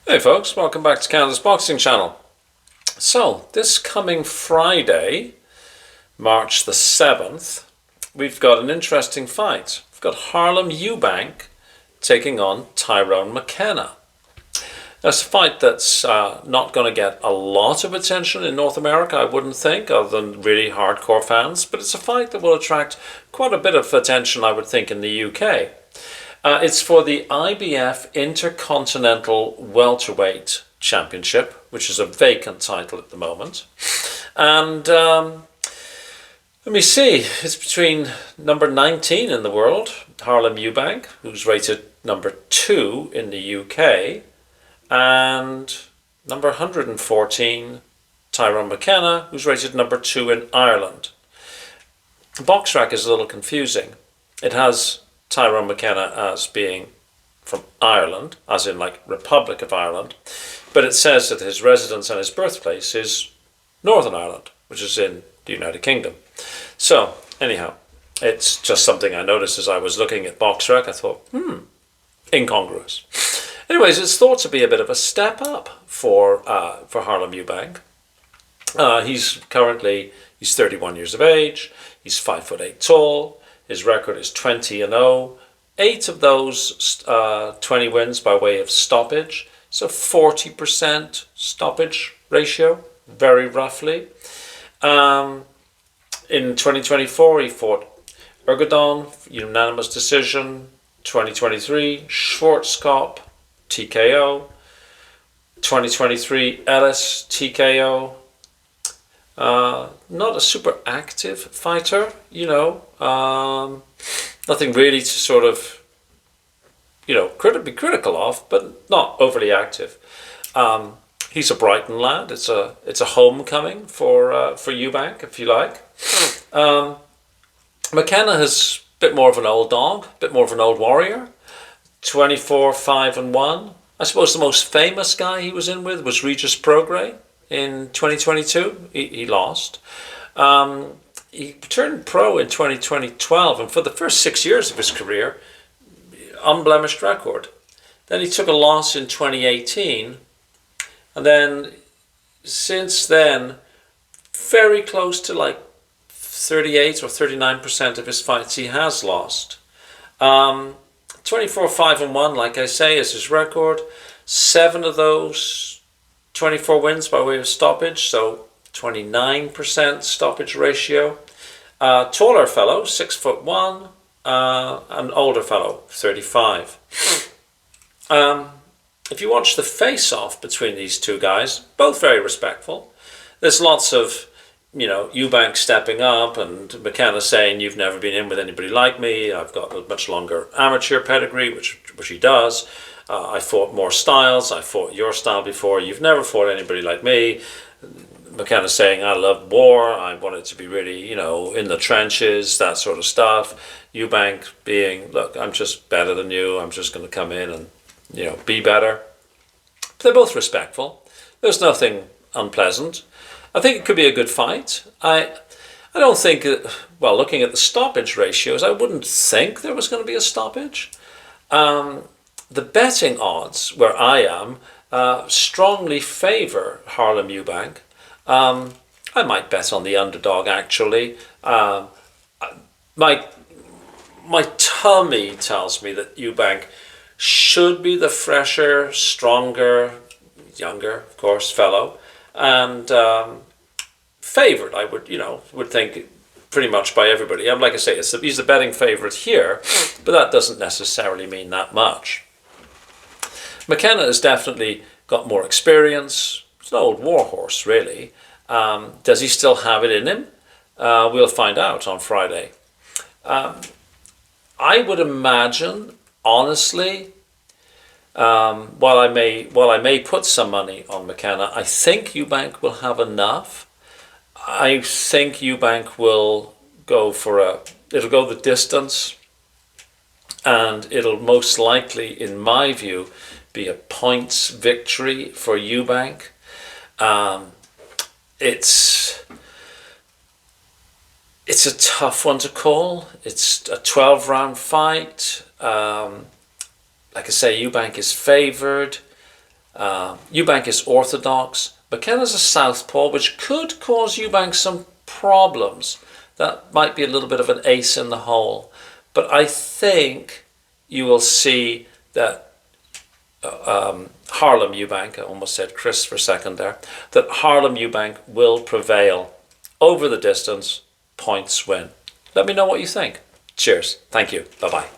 Hey folks, welcome back to Canada's Boxing Channel. So, this coming Friday, March the 7th, we've got an interesting fight. We've got Harlem Eubank taking on Tyrone McKenna. That's a fight that's not going to get a lot of attention in North America, I wouldn't think, other than really hardcore fans, but it's a fight that will attract quite a bit of attention, I would think, in the UK. It's for the IBF Intercontinental Welterweight Championship, which is a vacant title at the moment. And let me see, it's between number 19 in the world, Harlem Eubank, who's rated number 2 in the UK, and number 114, Tyrone McKenna, who's rated number 2 in Ireland. The box rack is a little confusing. It has Tyrone McKenna as being from Ireland, as in like Republic of Ireland, but it says that his residence and his birthplace is Northern Ireland, which is in the United Kingdom. So anyhow, it's just something I noticed as I was looking at BoxRec. I thought, incongruous. Anyways, it's thought to be a bit of a step up for Harlem Eubank. He's 31 years of age. He's 5'8" tall. His record is 20-0. 8 of those 20 wins by way of stoppage. So 40% stoppage ratio, very roughly. In 2024, he fought Ergodon, unanimous decision. 2023, Schwarzkopf, TKO. 2023, Ellis, TKO. Not a super active fighter, nothing really to sort of, be critical of, but not overly active. He's a Brighton lad. It's a homecoming for Eubank, if you like. McKenna has a bit more of an old dog, a bit more of an old warrior. 24-5-1. I suppose the most famous guy he was in with was Regis Prograis. In 2022, he lost. He turned pro in 2012, and for the first 6 years of his career, unblemished record. Then he took a loss in 2018, and then since then, very close to like 38 or 39% of his fights he has lost. 24-5-1, like I say, is his record. 7 of those 24 wins by way of stoppage, so 29% stoppage ratio. Taller fellow, 6'1", an older fellow, 35. If you watch the face-off between these two guys, both very respectful. There's lots of, Eubank stepping up and McKenna saying, "You've never been in with anybody like me. I've got a much longer amateur pedigree," which he does. I fought more styles. I fought your style before. You've never fought anybody like me. McKenna saying, "I love war. I want it to be really, in the trenches, that sort of stuff." Eubank being, "Look, I'm just better than you. I'm just going to come in and, be better." But they're both respectful. There's nothing unpleasant. I think it could be a good fight. I don't think, looking at the stoppage ratios, I wouldn't think there was going to be a stoppage. The betting odds, where I am, strongly favour Harlem Eubank. I might bet on the underdog, actually. My tummy tells me that Eubank should be the fresher, stronger, younger, of course, fellow. And favoured, I would think, pretty much by everybody. Like I say, he's the betting favourite here, but that doesn't necessarily mean that much. McKenna has definitely got more experience. He's an old warhorse, really. Does he still have it in him? We'll find out on Friday. I would imagine, honestly, while I may put some money on McKenna, I think Eubank will have enough. I think Eubank will it'll go the distance, and it'll most likely, in my view, be a points victory for Eubank. It's a tough one to call. It's a 12-round fight. Like I say, Eubank is favoured. Eubank is orthodox. McKenna's a southpaw, which could cause Eubank some problems. That might be a little bit of an ace in the hole. But I think you will see that Harlem Eubank, I almost said Chris for a second there, that Harlem Eubank will prevail over the distance, points win. Let me know what you think. Cheers. Thank you. Bye-bye.